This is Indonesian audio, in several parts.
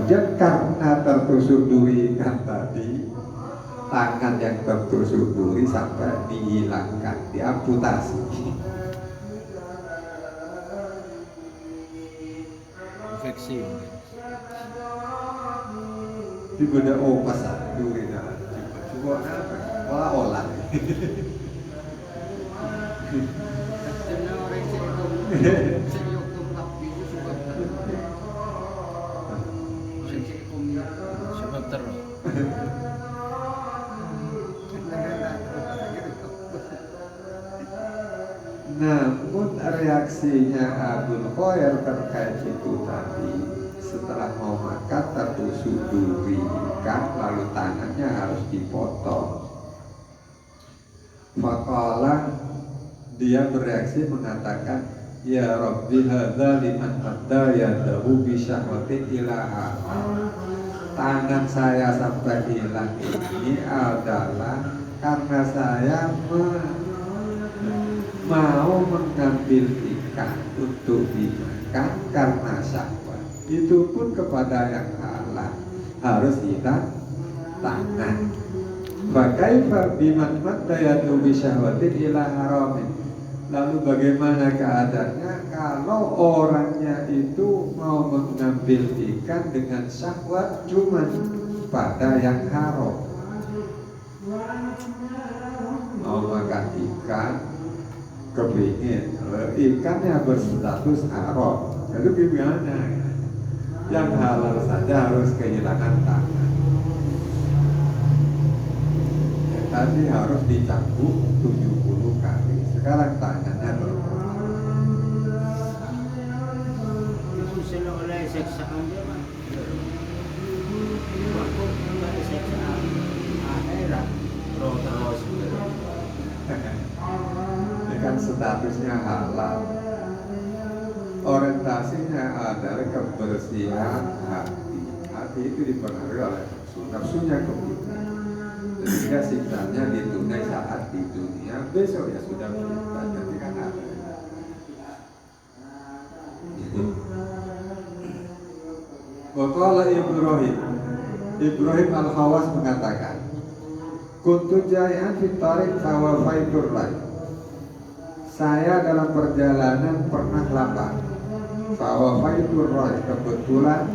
Kemudian karena tertusuk duri ikan tadi, tangan yang tertusuk duri sampai dihilangkan, diamputasi. Infeksi mungkin. Di beda opas duri dah. Coba apa? Olah-olah. Karena orang senyum tapi itu sebab terus. Namun reaksinya Abul Khair terkait itu tadi, setelah mau makan tertusuk duri ikan, lalu tangannya harus dipotong. Maka dia bereaksi mengatakan, ya Rabbi hadza liman hadda yadahu bi syahwatin ilaha. Tangan saya sampai hilang ini adalah karena saya mau mengambil ikan untuk dimakan karena syahwat. Itu pun kepada yang halal harus hilang tangan. Fakaifa biman madda yadu bi syahwatin ila haramin. Lalu bagaimana keadaannya kalau orangnya itu mau mengambil ikan dengan syahwat cuma pada yang haram? Mau makan ikan, kepingin, ikannya berstatus haram, lalu gimana? Yang halal saja harus kehilangan tangan. Tadi harus dicambuk 70 kali. Sekarang tangannya berpotong. Itu sila oleh seksaan dia kan. Waktu dari seksaan akhirat terus. Ini kan statusnya halal. Orientasinya adalah kebersihan hati. Hati itu dipengaruhi oleh nafsu. Nafsunya kepingin. Sehingga siksanya ditunda saat di dunia, besok ya sudah berubah, nanti kan ada. Waqala Ibrahim Al-Khawas mengatakan, kuntu jai'an fi tariq fawafaitur rai. Saya dalam perjalanan pernah lapar. Fawafaitur rai, kebetulan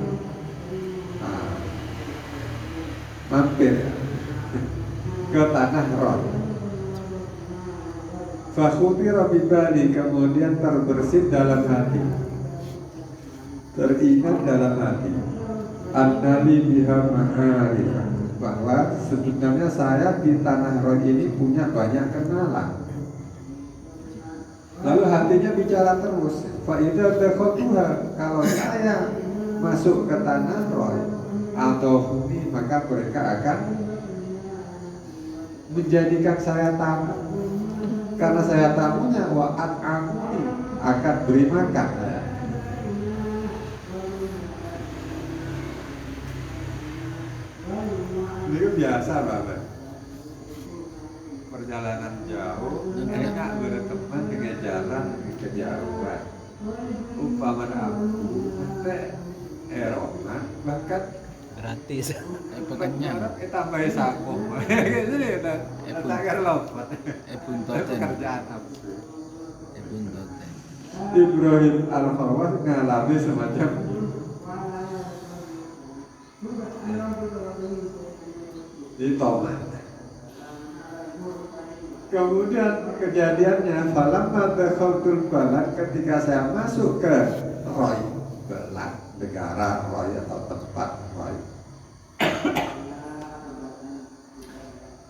mampir ke tanah Ron. Fakhutira bibali, kemudian terbersit dalam hati, teringat dalam hati, an-nabi biha ma'arifah, bahwa sebenarnya saya di tanah Ron ini punya banyak kenalan. Lalu hatinya bicara terus, fa'idha dakhotuha, kalau saya masuk ke tanah Ron atau huni, maka mereka akan menjadikan saya tamu. Karena saya tamunya, wa'at amuni, akan beri makan. Ini biasa Bapak, perjalanan jauh enak berteman dengan jalan kejauhan. Umpaman aku sampai Eropa bahkan Gratis. Pekenyang. Tambah sambung. Gitu deh, tak kan lompat. Buntoten. Pekerjaan nafsu. Buntoten. Ibrahim Al-Khawas ngalami semacam ditolak. Kemudian kejadiannya, falamma dakhaltul balad, ketika saya masuk ke Roy, balad, negara Roy atau tempat Roy.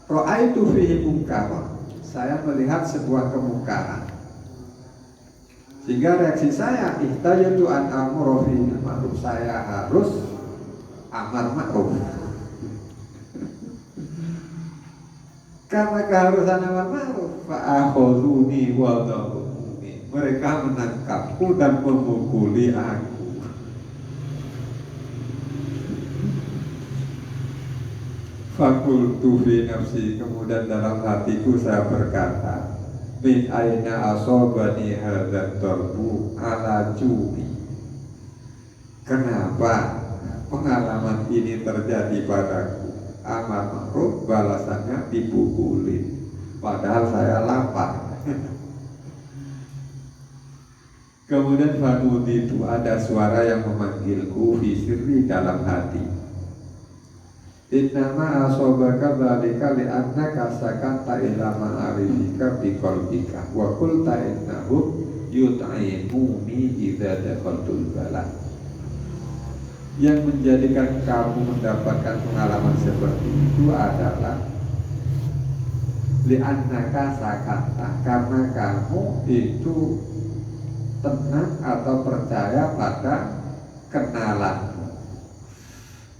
Ra'aitu fihi munkaran, saya melihat sebuah kemungkaran. Sehingga reaksi saya, ihtajatu an amru fihi bil ma'ruf, saya harus amar ma'ruf. Karena keharusan amar ma'ruf, fa'akhuduni wa dharuni, mereka menangkapku dan memukuli aku. Fakultu fi nafsi, kemudian dalam hatiku saya berkata, min aina asobani hadzal darbu ala jubi. Kenapa pengalaman ini terjadi padaku, amar ma'ruf balasannya dipukulin, padahal saya lapar. Kemudian fanudi itu ada suara yang memanggilku fisiri dalam hati. Innama asobaka dzalika li'annaka sakanta ila ma'arifika biqalbika wa qulta innahu yut'imuni idza dakhaltul balad. Yang menjadikan kamu mendapatkan pengalaman seperti itu adalah li'annaka sakanta, karena kamu itu tenang atau percaya pada kenalanmu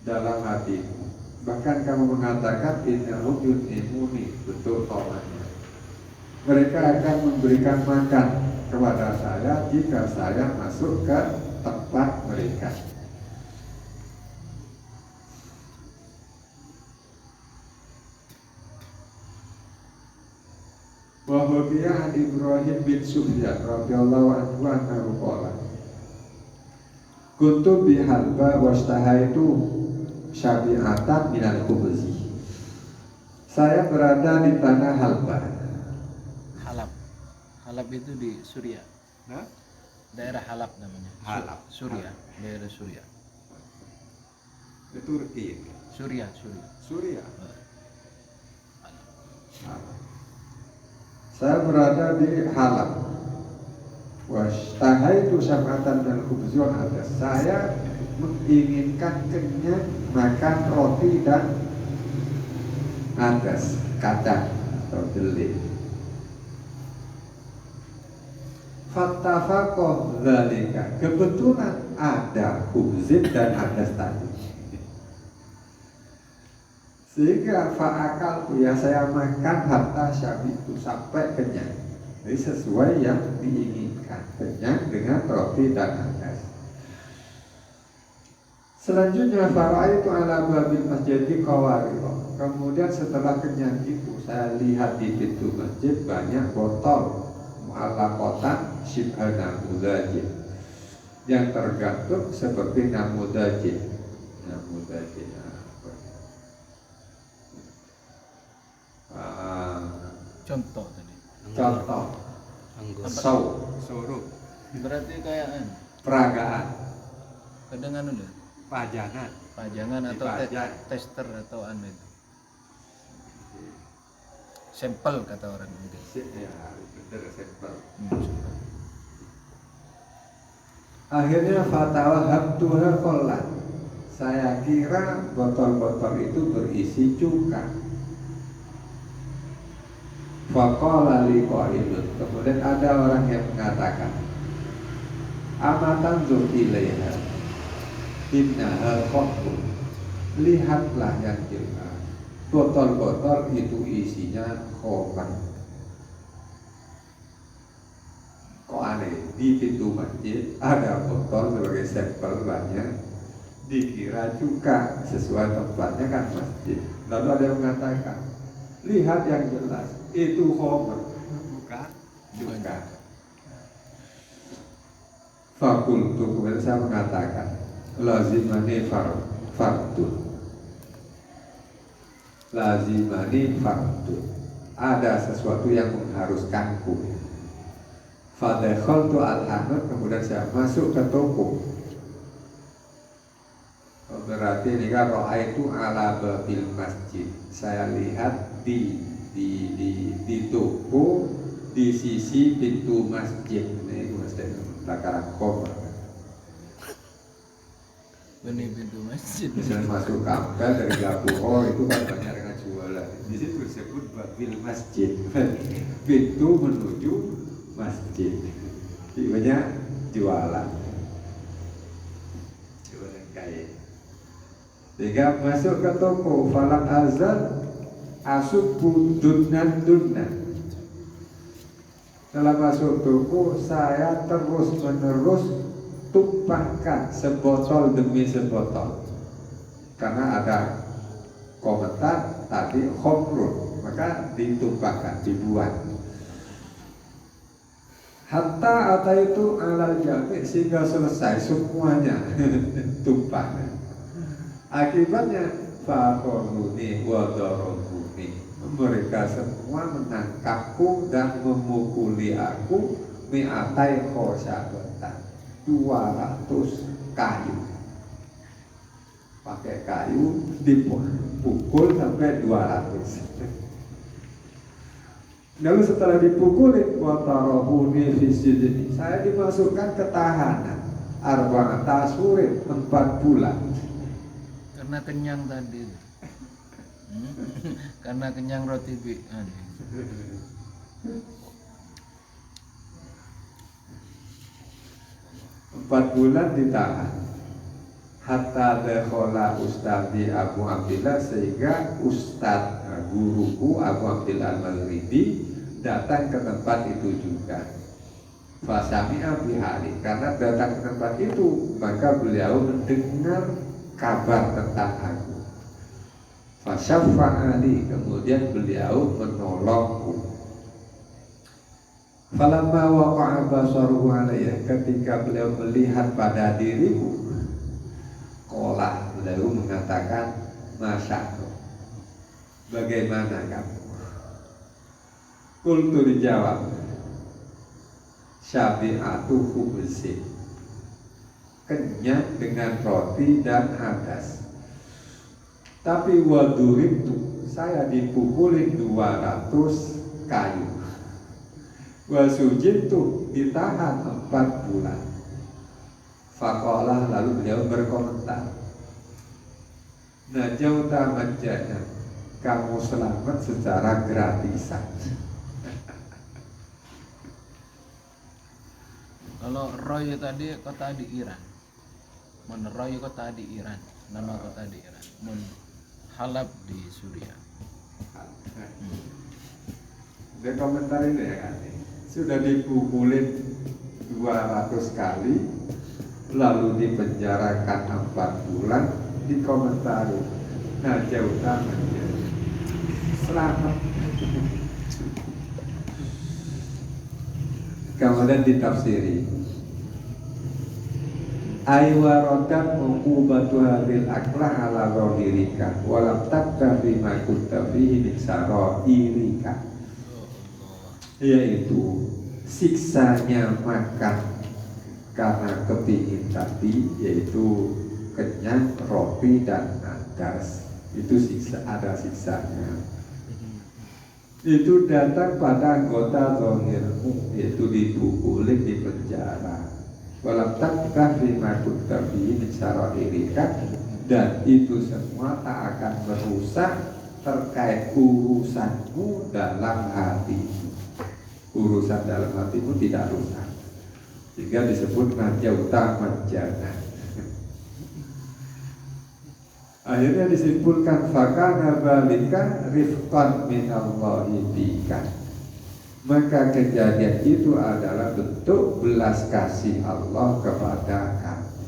dalam hatimu. Bahkan kamu mengatakan innahum yut'imuni, betul tomannya. Mereka akan memberikan makan kepada saya jika saya masuk ke tempat mereka. Wa hukiya an Ibrahim bin Sufyan radhiyallahu anhu annahu qala kuntu bi halba wastahaitu syabi'atan minal khubzi. Saya berada di tanah Halba. Halab. Halab itu di Suriah. Nah, Daerah Halab namanya. Halab. Suriah, daerah Suriah. di Turki. Suriah. Suriah. Halab. Saya berada di Halab. Washtahaitu sab'atan dan khubzun ada. Saya menginginkan kenyang makan roti dan adas, kacang atau deli. Fattafaqah dzalika. Kebetulan ada khubzin dan adas tadi. Sehingga fa'akal ya saya makan hatta syabitu sampai kenyang. Jadi sesuai yang diinginkan, kenyang dengan roti dan adas. Selanjutnya fara'aitu ala babil masjidi qawariro. Kemudian setelah kenyang itu saya lihat di pintu masjid banyak botol mu'allaqatan syibha namudajid yang tergantung seperti namudajid. Contoh tadi. Contoh suruh Berarti kayak peragaan, kadang anu deh, pajangan atau Dipajang. tester atau anu itu. Sampel kata orang mungkin. ya bener sampel. Sampel. Akhirnya fatwa habtuha kollan. Saya kira botol-botol itu berisi cuka. Faqala li qailun. Kemudian ada orang yang mengatakan, amatan zur ilaiha innaha qatun. Lihatlah yang jelas, botol-botol itu isinya khamar. Kok aneh, di pintu masjid ada botol sebagai sampel banyak, dikira cuka, sesuai tempatnya kan masjid. Lalu ada yang mengatakan, lihat yang jelas, itu khamar, bukan cuka. Fakultu, kemudian saya mengatakan, lazimani fardun. Lazimani fardun. Ada sesuatu yang mengharuskanku. Fadakhaltu al-hanut, kemudian saya masuk ke toko. Berarti ini kan ra'aitu ala babil masjid. Saya lihat di toko di sisi pintu masjid. Ini masjid bakaran koper. Benih pintu masjid. Misalnya masuk kampel dari Gapuro itu kan banyak dengan jualan. Di situ disebut babil masjid. Pintu menuju masjid. Banyak jualan kain. Sehingga masuk ke toko falam azal asubu dunan. Setelah masuk toko saya terus menerus tumpahkan sebotol demi sebotol, karena ada komentar tadi khomrun, maka ditumpahkan, dibuat. Hatta ataitu alal jami, sehingga selesai semuanya tumpahnya. Akibatnya fakhoruni wa darabuni, mereka semua menangkapku dan memukuli aku mi'atai khosyabatan, 200 kayu. Pakai kayu dipukul sampai 200. Lalu setelah dipukulin watarahuni fisjidni, saya dimasukkan ke tahanan arba'ata asurin, 4 bulan. Karena kenyang tadi. Karena kenyang roti bi. 4 bulan ditahan. Hatta dekhola ustadi Abu Abdillah, sehingga ustad guruku Abu Abdillah Al-Maghribi datang ke tempat itu juga. Fasami'a bihari, karena datang ke tempat itu maka beliau mendengar kabar tentang aku. Fasyafa'ali, kemudian beliau menolongku. Falamma waqa'a basaruhu alayya, ketika beliau melihat pada diriku, qala, beliau mengatakan, masyaallah, bagaimana kamu? Qultu, dijawab, syabi'atu khubzin, kenyang dengan roti dan hadas. Tapi waduribtu, saya dipukulin 200 kayu. Wasujitu, ditahan 4 bulan. Faqalah, lalu beliau berkomentar, najauta majana, kamu selamat secara gratisan. Kalau Roy tadi kota di Iran. Roy kota di Iran, nama kota di Iran. Halab di Suriah. Dia komentar ini ya kan, sudah dipukulin 200 kali, lalu dipenjarakan 4 bulan, dikomentari, nah jauh taman, selamat. Kemudian ditafsiri, aywarodat mengubatu hadil aklah ala rohirika walam tabta fima kunta fihi min saroirika, yaitu siksanya makan karena kepingin tadi, yaitu kenyang roti dan nadas, itu siksa, ada siksanya. Itu datang pada anggota zahirmu, yaitu dipukulin, di penjara. Walam takta fima kunta fihi min saroirika, dan itu semua tak akan merusak terkait urusanmu dalam hatimu. Urusan dalam hatimu tidak rusak, sehingga disebut najauta majana. Akhirnya disimpulkan fakana balika rifqan minallahi bika, maka kejadian itu adalah bentuk belas kasih Allah kepada kamu.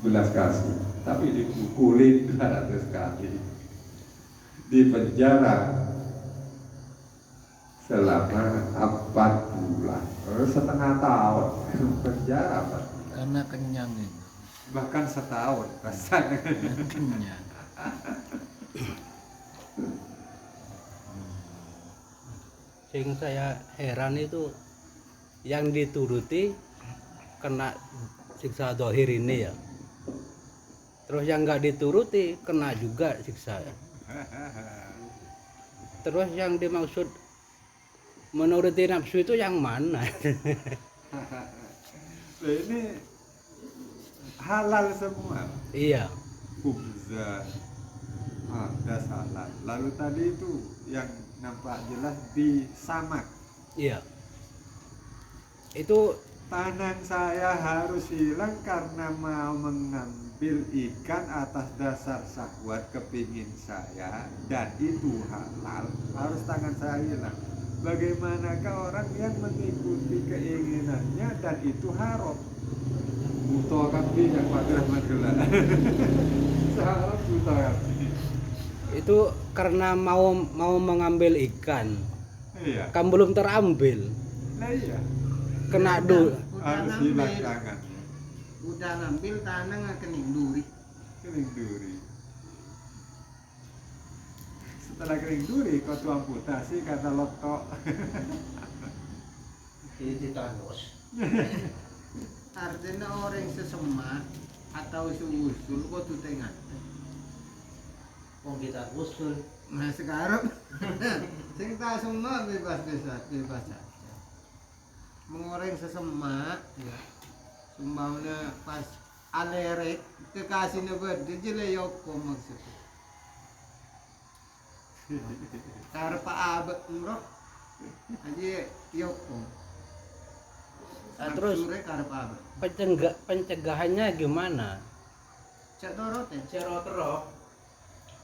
Belas kasih, tapi dipukulin 200 kali, di penjara selama 4 bulan, setengah tahun penjara, Pak. Karena kenyang itu. Bahkan setahun rasanya. Kenyang. Sing saya heran itu yang dituruti kena siksa dohir ini ya, terus yang nggak dituruti kena juga siksa. Terus yang dimaksud menuruti nafsu itu yang mana? Ini halal semua. Iya. Khubzan, ada halal. Lalu tadi itu yang nampak jelas di samak. Iya. Itu Tangan saya harus hilang karena mau mengambil ikan atas dasar syahwat kepingin saya, dan itu halal, harus tangan saya hilang. Bagaimanakah orang yang mengikuti keinginannya dan itu haram? Buta kapi yang magelah-magelah. Seharap buta kapi. itu karena mau mengambil ikan, Iya. kan belum terambil. Nah iya. Kena dulu. harus hilang tangannya. udah ngambil tanah ngekening duri. Kering duri. Setelah kering duri kau tuh amputasi kata lotok. Itu Thanos. Artinya orang sesemak atau seusul kok tuh tengah. Wong kita usul. Nah sekarang sing tak semua bebas saja. Mengoreng sesemak ya. Sumbangnya pas aleret kekasihnya berde jele yoko maksudnya. Karpa abet ngrok aja yoko. Terus Sure karpa abet. pencegahannya gimana? Cak torote. Cero-tero.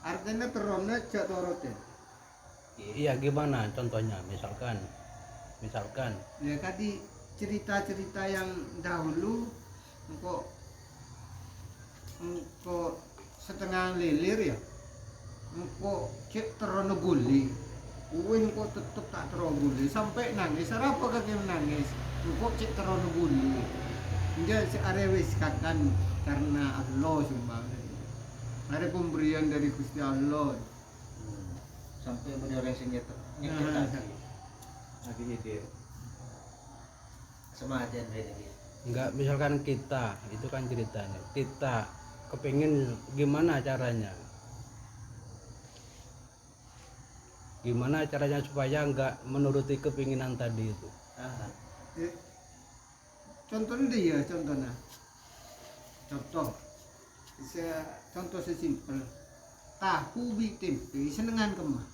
Artinya terona cak torote. Iya gimana contohnya misalkan Ya tadi cerita-cerita yang dahulu engkau setengah lilir ya engkau cek terono guli uwin engkau tetep tak terono guli sampai nangis apa kaki nangis engkau cek terono guli dia si arewis kakan karena Allah sumpah ada pemberian dari Gusti Allah. Sampai bener yang sing nyetek lagi ide. Semajan ini. enggak misalkan kita itu kan ceritanya kita kepingin gimana caranya supaya enggak menuruti kepinginan tadi itu. Eh, contohnya dia contoh sesimpel tahu bi tempe senengan kemah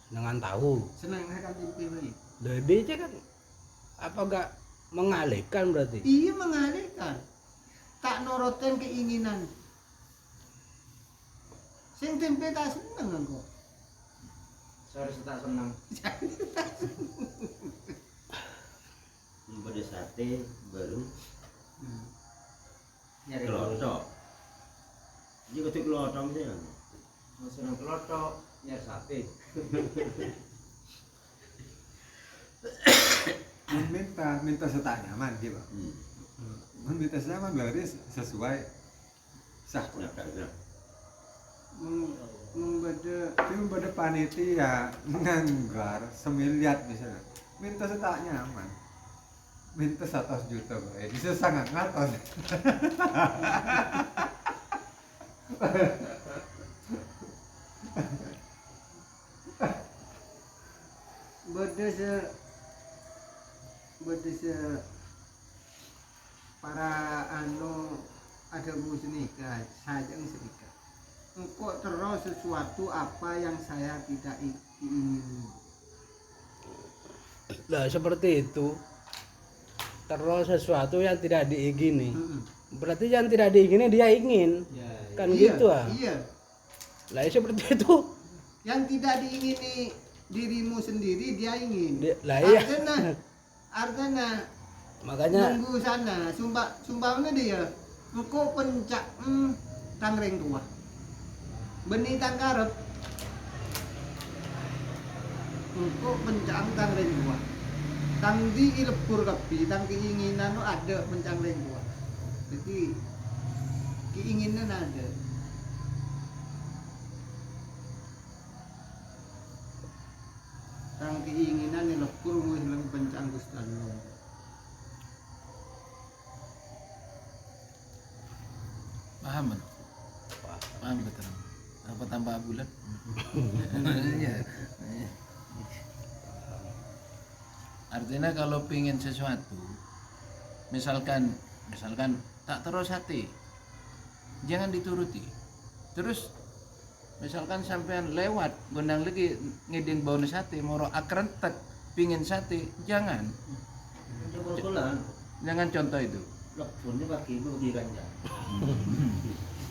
Dengan tahu seneng makan tempe baik. jadi itu kan apa enggak mengalihkan berarti Iya mengalihkan tak noroten keinginan sing tempe tak seneng kok. Sorry tak senang. Pada sate baru nyari kelotok. Jadi ketik kelotok sih kan. Senang kelotok nyari sate. minta setak nyaman gitu. Minta nyaman berarti sesuai sah. Membeda panitia nganggar semiliat misalnya. Minta setak nyaman. Minta 100 juta bisa sangat ngatos. Beda para ada musnikah saja musnikah. Engkau terus sesuatu apa yang saya tidak ingin. Nah seperti itu terus sesuatu yang tidak diingini berarti yang tidak diingini dia ingin kan Iya, gitu ah Iya. lah seperti itu Yang tidak diingini dirimu sendiri dia ingin. lah iya Artinya makanya nunggu sana sumbangnya dia engkau pencak tangreng tua benih tangkarep engkau pencak tangreng tua tang di ilepur kapi tang keinginan ada pencak tangreng tua jadi keinginan ada tang keinginan ilepur muhilang pencak Gusti Allah. Paham kan? Paham betul. Apa tambah bulan? Iya. Artinya kalau pingin sesuatu, misalkan tak terus hati, jangan dituruti. Terus misalkan sampean lewat gondang lagi ngiding bau sate, moro akrentek pingin sate, jangan contoh itu. Lepurnya bagi ganja.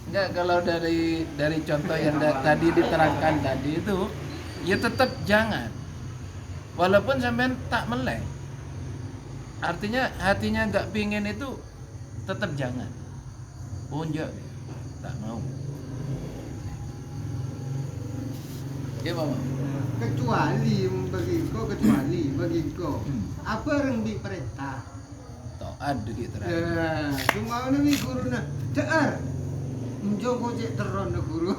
Enggak, kalau dari contoh yang tadi diterangkan tadi itu ya tetap jangan. Walaupun sampean tak melek. Artinya hatinya enggak pingin itu tetap jangan. Oh enggak, tak mau. Ya, Mama. Kecuali begitu. Apa yang diperintah? Taat gitu terakhir. Ya, cuma ini guru na cear. Menjogo cek teron na guru.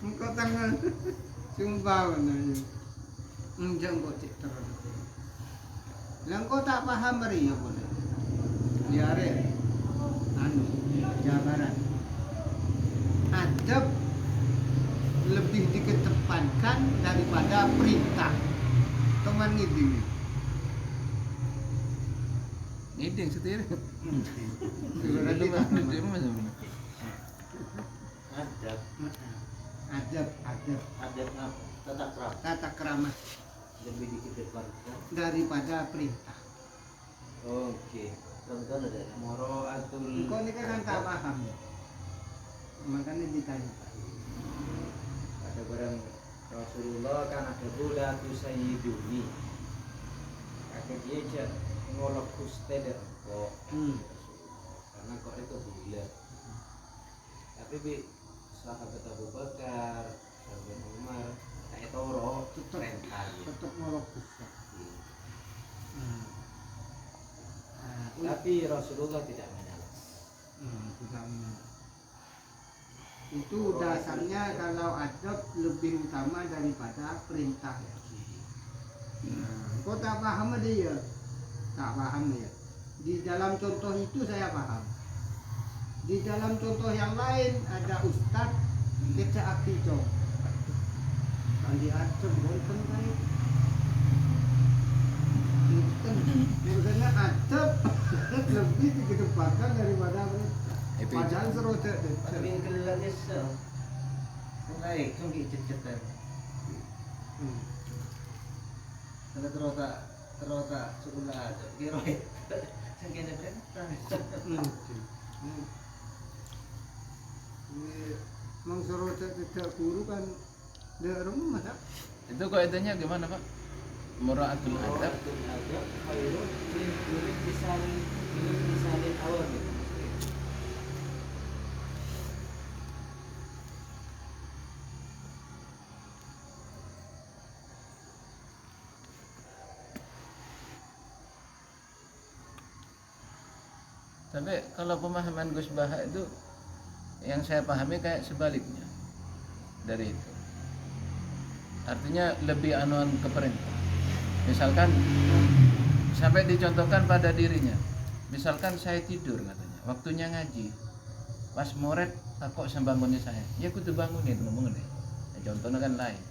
Engkau tangan sumpah benar. Menjogo cek teron. Lang kau tak paham beri ya boleh. Liare. Anu, jabaran. Adab lebih dikedepankan daripada perintah. Teman ngiding. Ngiding setir. Berarti Dia mah sebenarnya. Adab, adab adab tata krama tata krama lebih dikedepankan. daripada perintah. Oke, contohnya ada moroatul. Engkau ini kan tak paham. Makanya ditanya. Ada barang Rasulullah kan ada budak tu sayyiduni. Kakek dia je ngolok kuste dan kok. Karena kok itu bulat. Tapi bi sahabat Abu Bakar, sahabat Umar, kayak Toro, perintah. Tetap ngolok kusta. Tapi Rasulullah tidak menyala. Tidak itu dasarnya kalau adab lebih utama daripada perintah. Kau tak paham dia? Tak paham dia. Di dalam contoh itu saya paham. Di dalam contoh yang lain ada ustaz kita akijong. Kali acem boleh baik. Karena adab lebih dikedepankan daripada perintah. Padahal serotek Tapi kelalnya sel. Baik, kan gitu-gitu. Kalau terota sekolah aja. Kira sengkene perintah. Mang serotek tidak guru kan dia rumah tak? Itu kaidahnya gimana, Pak? Muraatul adab. Adab khairun min lisanin awam. Tapi kalau pemahaman Gus Baha itu yang saya pahami kayak sebaliknya dari itu. Artinya lebih anuan ke perintah. Misalkan sampai dicontohkan pada dirinya. Misalkan saya tidur katanya, waktunya ngaji. Pas moret takut sembangunnya saya. Ya kudu bangunin ngomong nih. Nah, contohnya kan lain.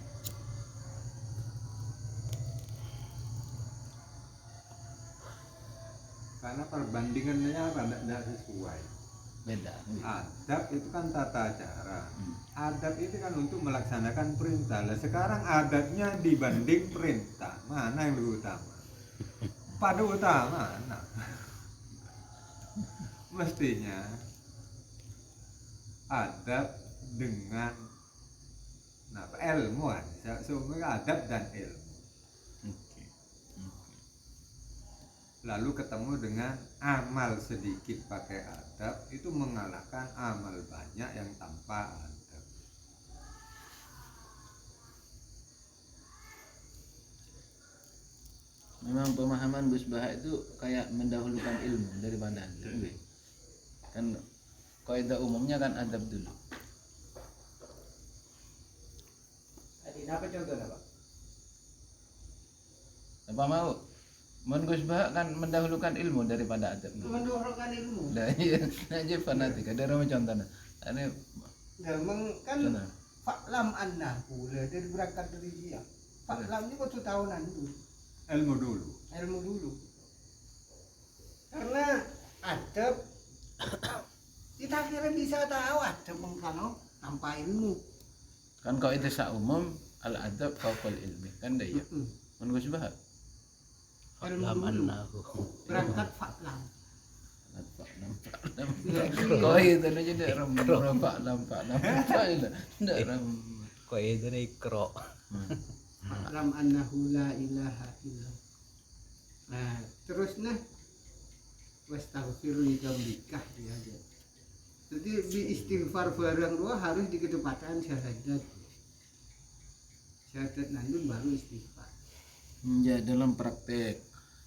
Karena perbandingannya tidak sesuai. Beda. Adab itu kan tata cara. Adab itu kan untuk melaksanakan perintah. Lah sekarang adabnya dibanding perintah, mana yang lebih utama? Pada utama, nah. Mestinya adab dengan ilmu kan. Semuanya adab dan ilmu. Lalu ketemu dengan amal sedikit pakai adab, itu mengalahkan amal banyak yang tanpa adab. Memang pemahaman Gus Baha itu kayak mendahulukan ilmu daripada adab. Kan kaidah umumnya kan adab dulu. Tadi apa contohnya, Pak? Apa mau? Mun Gus Baha kan mendahulukan ilmu daripada adab. Mendorongkan ilmu. Lah iya, aja fanatik. Ada orang contohnya. Ini Memang kan contoh. faklam annahu dari berangkat dari dia. Faklam ini waktu tahunan itu. Ilmu dulu. Ilmu dulu. Karena adab kita akhirnya bisa tahu adab kalau tanpa ilmu. Kan kalau itu umum al adab fauqal ilmi. Kan dah ya. Mun Gus Baha Ilmu dulu. Berangkat faklam. Kau itu aja dah nampak dah ram. Kok itu ikro. Faklam annahu la ilaha illallah. Nah, terusnya wastaghfir li dzambika dia aja. Jadi di istighfar barang dua harus dikedepankan syahadat. Syahadat nandun baru istighfar. Ya, dalam praktek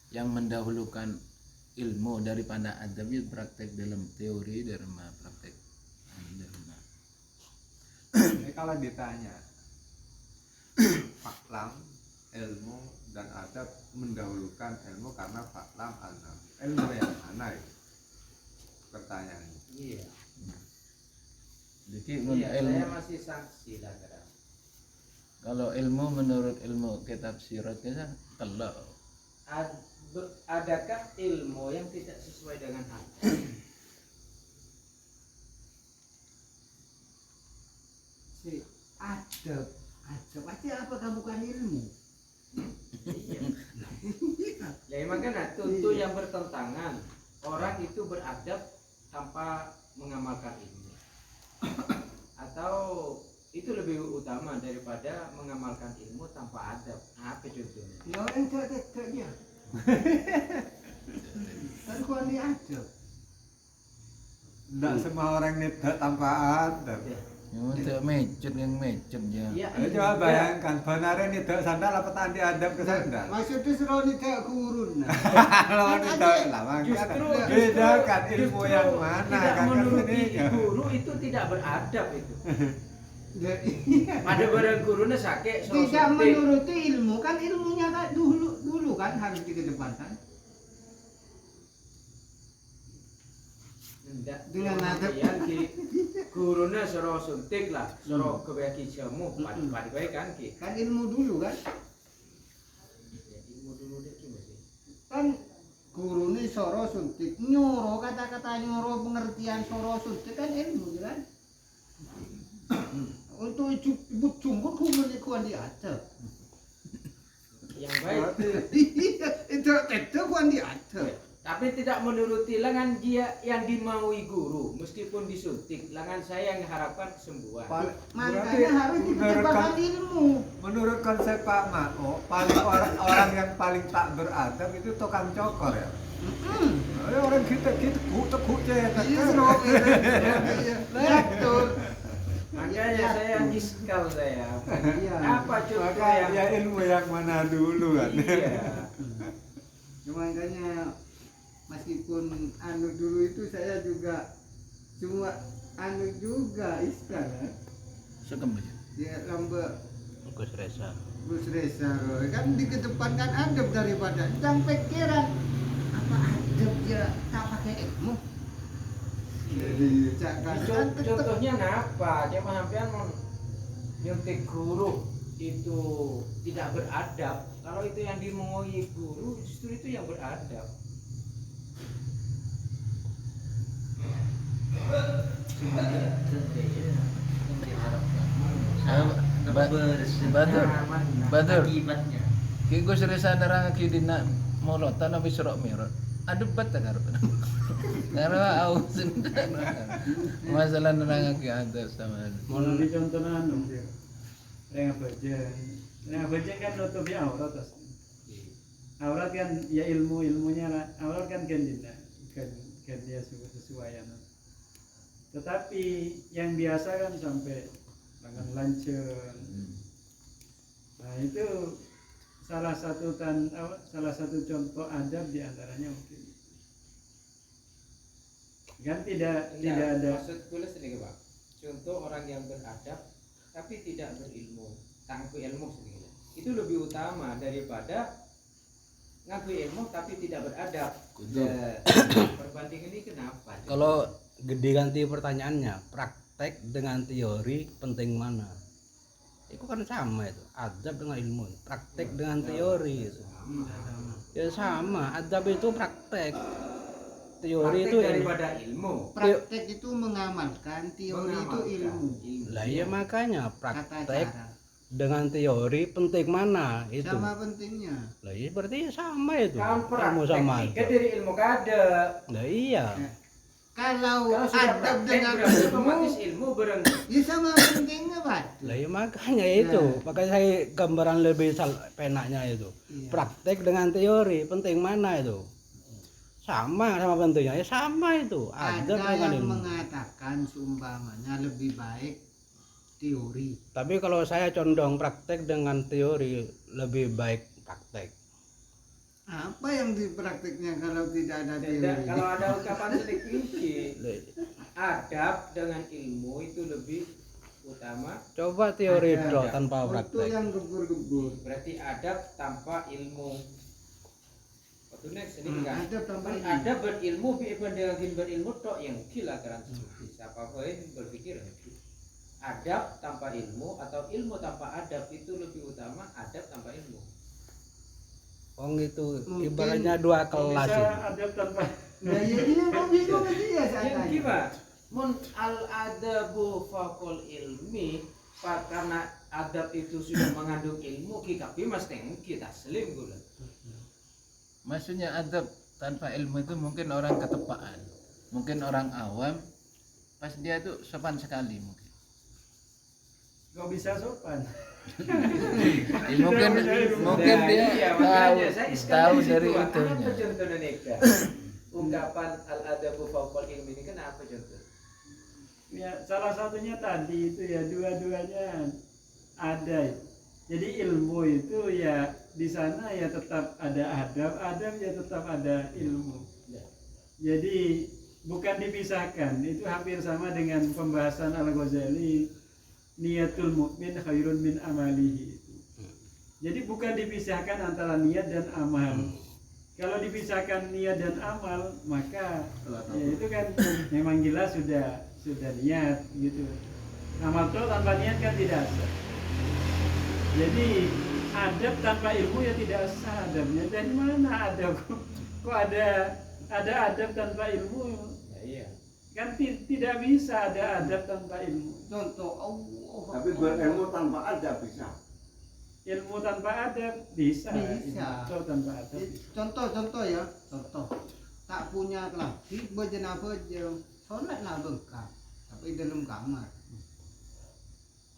yang mendahulukan ilmu daripada adab itu praktek dalam teori daripada praktek daripada. Kalau ditanya faklam, ilmu dan adab mendahulukan ilmu karena faklam adab. Ilmu yang mana itu? Pertanyaannya. Iya. Jadi Iya, ilmu, saya masih sanksi lah kadang. kalau ilmu menurut ilmu kitab sirat kita kalau Adakah ilmu yang tidak sesuai dengan adab? Si adab, adab aja apakah bukan ilmu? Iya. Ya makanya tentu yang bertentangan orang itu beradab tanpa mengamalkan ilmu. Atau itu lebih utama daripada mengamalkan ilmu tanpa adab. Nah, apa contohnya? Ya orang tak dia. Kan kau ni adab. Tidak semua orang tidak tanpa adab. Ya. untuk mecut yang mecut ya. Iya, Ya, coba bayangkan, benarnya tidak sandal apa tadi adab ke sandal? Maksudnya serau ni tak kurun. Kalau tidak lama Justru bedakan ilmu yang mana tidak kan menuruti ini. guru itu tidak beradab itu. Iya. Ada barang gurunya sakit Tidak menuruti ilmu kan ilmunya kan dulu kan harus dikedepankan. Enggak, Dengan adab. gurunya suruh suntik lah, suruh kebaikan jamu, pada baik kan ki. Kan ilmu dulu kan. Ya, ilmu dulu deh ki masih. Kan guru ni soro suntik nyoro kata-kata nyoro pengertian soro suntik kan ilmu kan. Untuk ibu cumbut kumuli kuan diatur. Yang baik. Itu kuan diatur. Tapi tidak menuruti lengan dia yang dimaui guru, meskipun disuntik. Lengan saya yang harapkan kesembuhan. Makanya harus dikedepankan ilmu. Menurut konsep Pak Mao, paling orang yang paling tak beradab itu tukang cokor ya. Orang kita tekuk cetak. Iya, betul. Makanya saya diskal saya. Iya. Apa contoh Maka yang ya ilmu yang mana dulu kan. Iya. Makanya meskipun anu dulu itu saya juga cuma anu juga iskal kan. Suka baca. Dia lambat Gus Reza. Gus Reza kan dikedepankan adab daripada jangan pikiran apa adab dia tak pakai ilmu. Jadi Contohnya apa? Cuma sampean mau nyuntik guru itu tidak beradab. Kalau itu yang dimaui guru, justru itu yang beradab. Batur. Ki Gus Reza nerang ki dina molotan apa serok mirot. Aduh bet karo. Karena au sendiri. Masalah nerang ki atas sama. Mau lebih contohnya anu. Renga bajen kan nutupi aurat tas. Aurat kan ya ilmunya aurat kan dina kan dia sesuaian. Tetapi yang biasa kan sampai lengan lanceng. Nah itu salah satu contoh adab diantaranya mungkin. Kan tidak ada. Maksud tulis ini Pak. Contoh orang yang beradab tapi tidak berilmu, tak ngaku ilmu sedikit. Itu lebih utama daripada ngaku ilmu tapi tidak beradab. Perbandingan ini kenapa? Kalau gede ganti pertanyaannya, praktek dengan teori penting mana? Itu kan sama itu, adab dengan ilmu, praktek dengan teori itu. Ya sama, adab itu praktek. Teori Praktek itu daripada ilmu. praktek itu mengamalkan, teori itu ilmu. Lah ya makanya Kata praktek cara. dengan teori penting mana itu. Sama pentingnya. Lah ya berarti sama itu. Kan Ilmu praktek sama ini adab. kan dari ilmu kada. Lah iya. Kalau Kalau sudah adab praktek dengan berarti ilmu, otomatis ilmu bareng. ya sama pentingnya Pak. Lah ya makanya itu, makanya saya gambaran lebih penaknya itu. Iya. Praktek dengan teori penting mana itu? Sama pentingnya ya sama itu. Ada Adab dengan yang ilmu. mengatakan seumpamanya lebih baik teori. Tapi kalau saya condong praktek dengan teori lebih baik praktek. Apa yang dipraktiknya kalau tidak ada Tidak, teori? kalau ada ungkapan sedikit, adab dengan ilmu itu lebih utama. Coba teori Ada. bro tanpa Untuk praktek. yang gebur-gebur. Berarti adab tanpa ilmu. Waktu next ini kan. Ada tambah ini. Ada berilmu, dengan berilmu tok yang gila kan. Siapa pun berpikir adab tanpa ilmu atau ilmu tanpa adab itu lebih utama adab tanpa ilmu. Itu Mungkin ibaratnya dua kelas Bisa ini. ada tanpa Nah, jadi yang kau bingung itu ya saya Yang tanya. gimana? Mun al adabu faqul ilmi, karena adab itu sudah mengandung ilmu, kikapi mas tengki taslim gula. Maksudnya adab tanpa ilmu itu mungkin orang ketepaan, mungkin orang awam, pas dia itu sopan sekali mungkin. nggak bisa sopan. Mungkin dia Iya, tahu makanya saya tahu sekali dari situ, itunya. apa contohnya Neka? Ungkapan al adabu faqul ilmi ini kan apa contoh? Ya, salah satunya tadi itu ya dua-duanya ada. Jadi ilmu itu ya di sana ya tetap ada adab ya tetap ada ilmu. Ya. Jadi bukan dipisahkan. Itu hampir sama dengan pembahasan Al-Ghazali niatul mukmin khairun min amalihi itu. Jadi bukan dipisahkan antara niat dan amal. Kalau dipisahkan niat dan amal maka ya itu kan memang jelas sudah niat gitu. Amal itu tanpa niat kan tidak sah. Jadi adab tanpa ilmu ya tidak sah adabnya. Dari mana adab? Kok ada adab tanpa ilmu? Ya, iya. Kan tidak bisa ada adab tanpa ilmu. Contoh Allah. Tapi berilmu tanpa adab bisa. Ilmu tanpa adab bisa. Bisa. Ilmu tanpa adab. Contoh ya, contoh. Tak punya lagi berjenabah aja. Sholatlah bengkak. Tapi dalam kamar.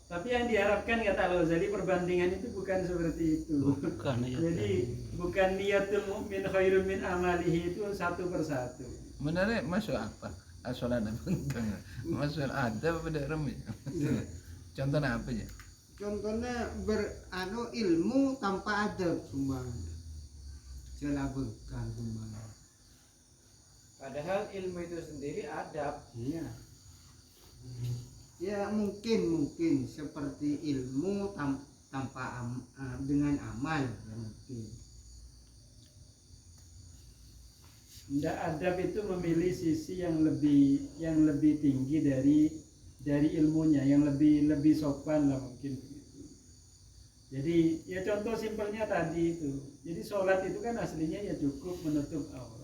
Tapi yang diharapkan kata Al-Ghazali perbandingan itu bukan seperti itu. Bukan ya. Jadi bukan niatul mukmin khairun min amalihi itu satu persatu. Sebenarnya masuk apa? Asolan bengkang. Masuk adab pada remnya. Contohnya apa ya? Contohnya ilmu tanpa adab sumbang. Celah bengkak sumbang. Padahal ilmu itu sendiri adab. Iya. Ya mungkin seperti ilmu tanpa dengan amal ya mungkin. Nggak adab itu memilih sisi yang lebih tinggi dari ilmunya, yang lebih sopan lah mungkin begitu. Jadi ya contoh simpelnya tadi itu. Jadi sholat itu kan aslinya ya cukup menutup aurat.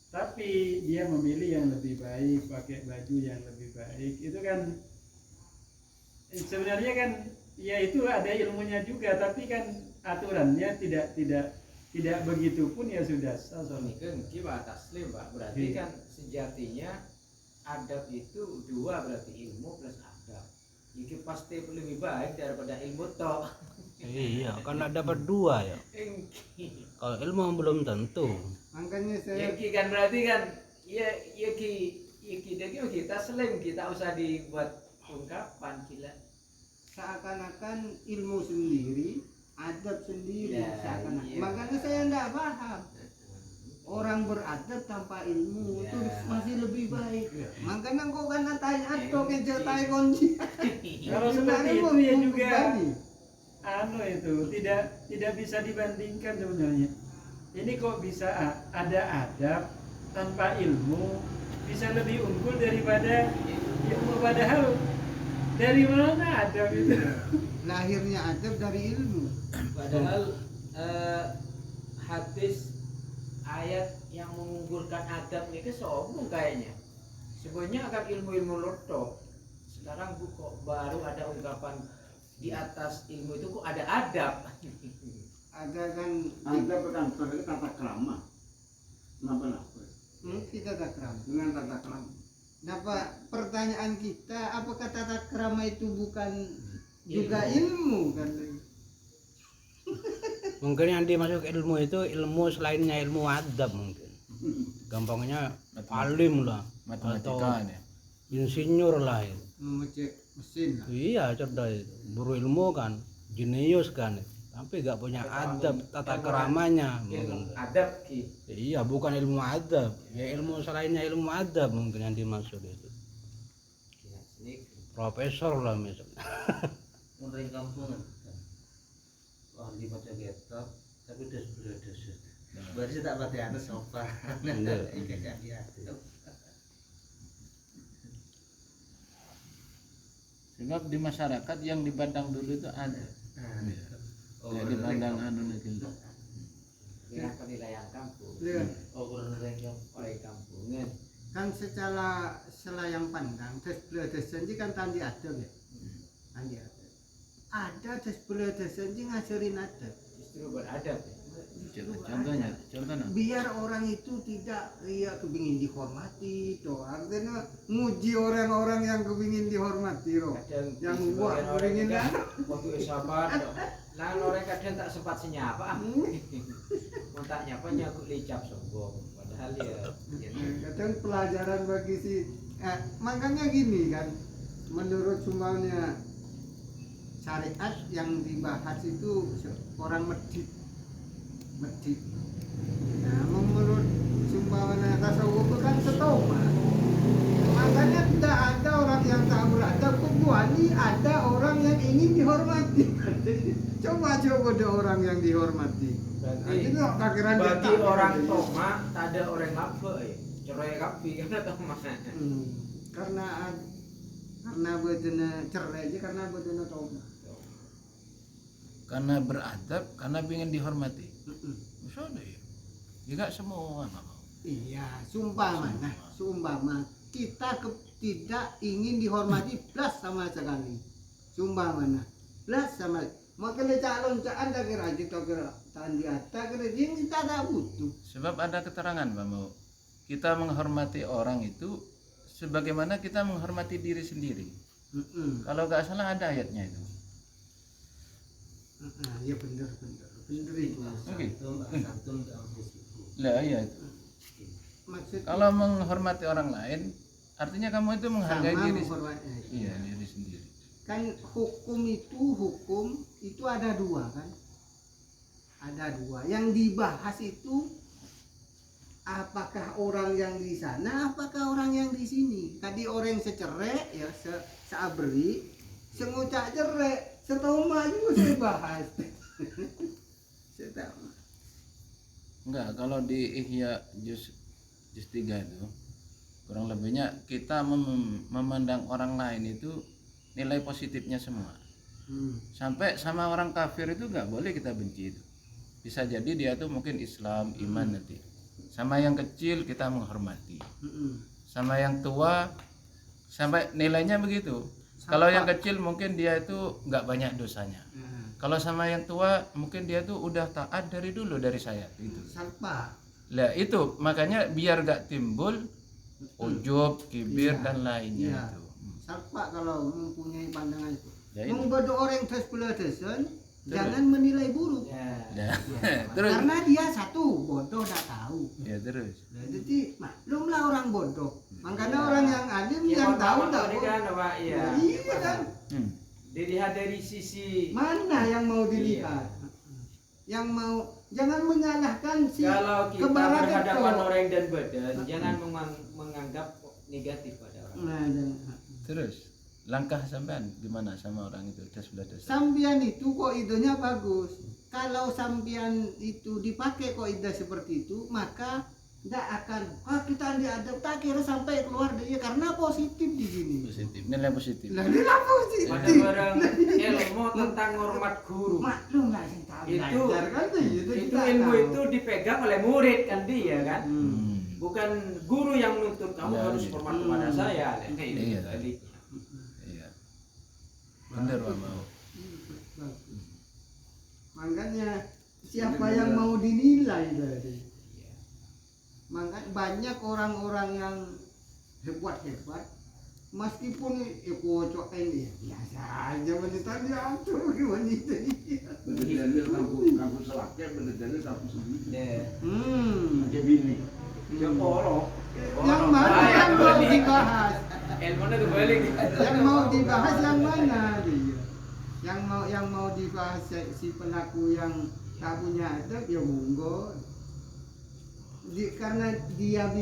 Tapi dia memilih yang lebih baik, pakai baju yang lebih baik. Itu kan sebenarnya kan ya itu ada ilmunya juga, tapi kan aturannya tidak begitu pun ya sudah sah sholat. Ini kan gimana taslim Pak? Berarti Iya. kan sejatinya adab itu dua, berarti ilmu plus adab. Jadi pasti lebih baik daripada ilmu tok. Iya, kan ada berdua ya. Kalau ilmu belum tentu. Makanya saya Yang kan berarti kan ya kita selain kita usah dibuat ungkapan gila. seakan-akan ilmu sendiri, adab sendiri Ya, seakan-akan. iya. Makanya saya tidak paham. Orang beradab tanpa ilmu itu Ya. masih lebih baik. Makanya kok kan tanya atau kejetai kunci. Kalau seperti itu ya juga itu tidak bisa dibandingkan sebenarnya. Ini kok bisa ada adab tanpa ilmu bisa lebih unggul daripada ilmu, padahal dari mana adab itu? Lahirnya adab dari ilmu. Padahal hadis ayat yang mengunggulkan adab ini sombong kayaknya. Sebenarnya akan ilmu-ilmu loto. Sekarang kok baru ada ungkapan di atas ilmu itu kok ada adab. Ada kan Adab kan sebagai tata krama. Kenapa? kita tata krama dengan tata krama. Kenapa pertanyaan kita apakah tata krama itu bukan juga ilmu kan? Mungkin yang dimasuk ilmu itu ilmu selainnya ilmu adab mungkin. Gampangnya alim lah Matematika atau ya. insinyur lah itu. Mengecek mesin lah. Iya cerdas itu. Berilmu kan, jenius kan. tapi gak punya adab tata keramanya Ilmu mungkin. adab ki. Iya, bukan ilmu adab, ya ilmu selainnya ilmu adab mungkin yang dimaksud itu. Ya, sini Profesor lah misalnya. Muring kampungan wah di baca getok tapi des beredes baru sih tak baca atas sofa Iya. kayak dia Sebab di masyarakat yang dipandang dulu itu ada. Ya, dipandang anu gitu. kira penilaian kampung. Iya. oh kurang yang Oleh kampungan. Kan secara selayang pandang des bledes janji kan tandi adab ya. Tandi adab. Ada des bledes janji ngajarin adab. Justru beradab ya. Contohnya Biar orang itu tidak kepingin dihormati, toh artinya nguji orang-orang yang kepingin dihormati, toh. Kadang Yang sebagian buat orang kepingin kan kan? waktu sabar nah orang kadang tak sempat senyapa mau tak nyapa nyakut licap sombong padahal ya Kadang pelajaran bagi si makanya gini kan, menurut sumbernya syariat yang dibahas itu orang medit. Nah, menurut sumbernya tasawuf itu kan setoma. Makanya tidak ada orang yang tak beradab kecuali ada orang yang ingin dihormati. Coba ada orang yang dihormati. berarti Itu takdiran dia bagi tak orang ada. toma tak ada orang apa ya cerai kapi karena toma Karena bedena cerai aja karena bedena toma. karena beradab, karena ingin dihormati. Misalnya ya. Jika semua mau. Iya, sumpama kita tidak ingin dihormati plus sama sekali. Sumpama plus sama makanya calon anda kira kita kira tandi atta kira dia kita tak butuh. Sebab ada keterangan Pak Mau. Kita menghormati orang itu sebagaimana kita menghormati diri sendiri. Kalau nggak salah ada ayatnya itu. Iya benar itu. Oke. santun Lah iya itu. Maksudnya Kalau menghormati orang lain, artinya kamu itu menghargai sama diri. menghormati. Iya, diri sendiri. Kan hukum itu ada dua kan, ada dua yang dibahas itu apakah orang yang di sana apakah orang yang di sini. Tadi orang secerai ya seabri sengucak cerai setahu maju saya bahas. Setahu. Enggak, kalau di Ihya juz 3 itu kurang lebihnya kita memandang orang lain itu nilai positifnya semua. Sampai sama orang kafir itu nggak boleh kita benci itu. Bisa jadi dia tuh mungkin Islam, iman nanti. Sama yang kecil kita menghormati. Sama yang tua sampai nilainya begitu. Kalau yang kecil mungkin dia itu nggak banyak dosanya. Kalau sama yang tua mungkin dia tuh udah taat dari dulu dari saya gitu. Salpa. Lah itu makanya biar gak timbul ujub, kibir Iya. dan lainnya Iya. itu. Salpa kalau mempunyai pandangan itu. Ya, ini. Membodoh orang terus jangan menilai buruk. ya Nah, terus Karena dia satu bodoh tak tahu. ya terus. Nah, jadi maklumlah orang bodoh. Makanya Ya. orang yang alim ya yang tahu pertama tak tadi kan Pak ya Iya kan. Hmm. dilihat dari sisi Mana yang mau dilihat? Yang mau jangan menyalahkan si kalau kita kebarat berhadapan itu. orang dan badan jangan menganggap negatif pada orang. Nah, jangan. Terus langkah sampean gimana sama orang itu tes belah tes. Sampian itu kok idenya bagus. Kalau sampian itu dipakai kok ide seperti itu, maka tidak akan kita diadab tak kira sampai keluar dia karena positif di sini. Positif, nilai positif. Lah dia lah Pada positif. barang ilmu tentang hormat guru Maklum lah sing tahu Itu- belajar kan tuh, itu kita ilmu tahu. itu dipegang oleh murid kan dia kan Hmm. bukan guru yang menuntut kamu Ya, harus iya. hormat kepada saya nah, itu Iya. sebaliknya. Iya. Bener Pak Mau. Makanya siapa yang mau dinilai tadi? Iya. Makanya banyak orang-orang yang hebat-hebat meskipun kocok ini biasa aja wanita dia tuh wanita dia. Bener-bener kampus selaknya bener-bener kampus sendiri. Ya. Pakai bini. Ya poro. Yang mana yang mau dibahas? Ilmunya kebalik. Yang mau dibahas yang mana dia? yang mau dibahas si pelaku yang tak punya adab ya monggo. Karena dia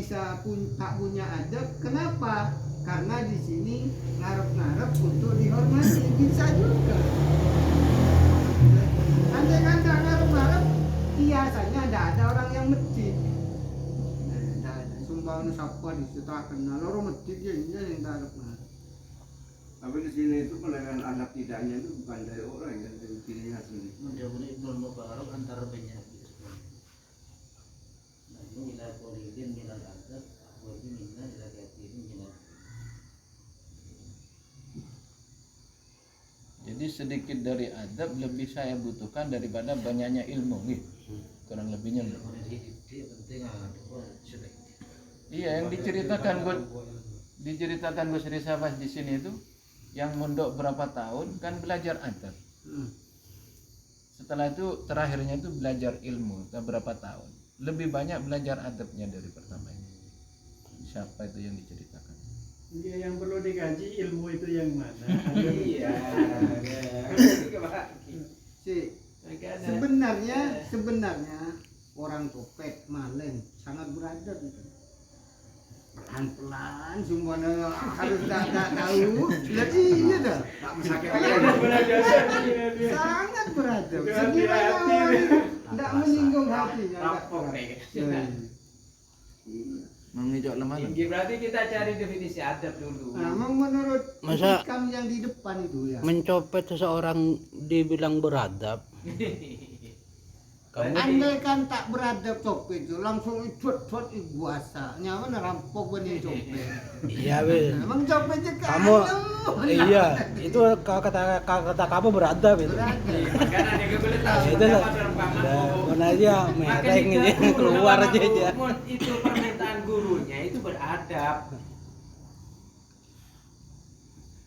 tak punya adab, kenapa? Karena di sini ngarep-ngarep untuk dihormati, bisa juga. Andai kan tak ngarep-ngarep, biasanya tidak ada orang yang medit. Tidak ada. Sumpah siapa di situ tak kenal orang medit ya ini yang ngarep-ngarep. Tapi di sini itu penilaian adab tidaknya itu bukan dari orang yang dari dirinya sendiri. Mudah-mudahan Ibnu Mubarak antara banyak nilai polidin nilai adab wajib nilai hati nilai. Jadi sedikit dari adab lebih saya butuhkan daripada banyaknya ilmu gitu. Kurang lebihnya begitu. Itu penting sudah. Iya, yang diceritakan Gus Risafas di sini itu yang mondok berapa tahun kan belajar adab. Setelah itu terakhirnya itu belajar ilmu berapa tahun. Lebih banyak belajar adabnya dari pertama ini. Siapa itu yang diceritakan? Iya, yang perlu dikaji ilmu itu yang mana? Iya. Sebenarnya orang topet maling sangat beradab itu. Pelan-pelan semuanya harus tak tahu. Jadi iya dah. Tak bisa sangat beradab. Sekiranya tidak menyinggung hatinya. Rampok nih. Mengijak lemah. Tinggi berarti kita cari definisi adab dulu. Nah, menurut Masa- hikam yang di depan itu ya. Mencopet seseorang dibilang beradab. Kamu Andai kan tak beradab copet itu langsung buat puasa. Nyawa rampok benih copet. iya weh. Emang copetnya kan? Kamu iya, itu kata kamu beradab itu. Karena dia kebelet tahu Itu lah. dapat orang paham. Mana aja mereng ini keluar aja aja. Itu permintaan gurunya itu beradab.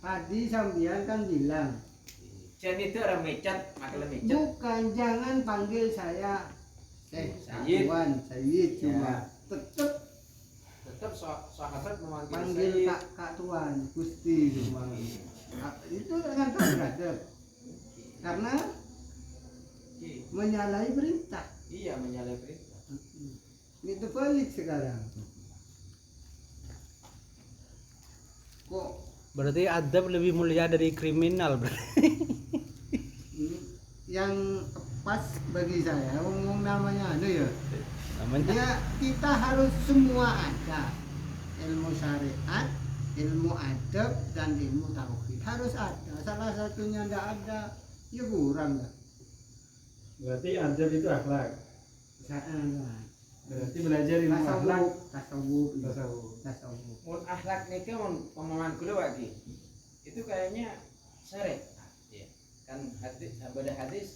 Tadi sambian kan bilang, Jen itu orang mecat, makan mecat. bukan jangan panggil saya Sayyid. Tuan, Sayyid cuma Ya. tetap Tetap sahabat memanggil panggil saya. kak Tuan, Gusti cuma. Itu dengan tak beradab. Karena menyalahi perintah. Iya, menyalahi perintah. Itu balik sekarang. Kok Berarti adab lebih mulia dari kriminal berarti. yang pas bagi saya ngomong namanya ya Namanya ya kita harus semua ada ilmu syariat, ilmu adab dan ilmu tauhid harus ada. Salah satunya tidak ada ya kurang lah. Berarti adab itu akhlak. Berarti belajar ilmu akhlak. Tasawuf. Mun akhlak nika mun pemahaman kula lagi. Itu kayaknya syariat. Ya. Kan hadis, ada hadis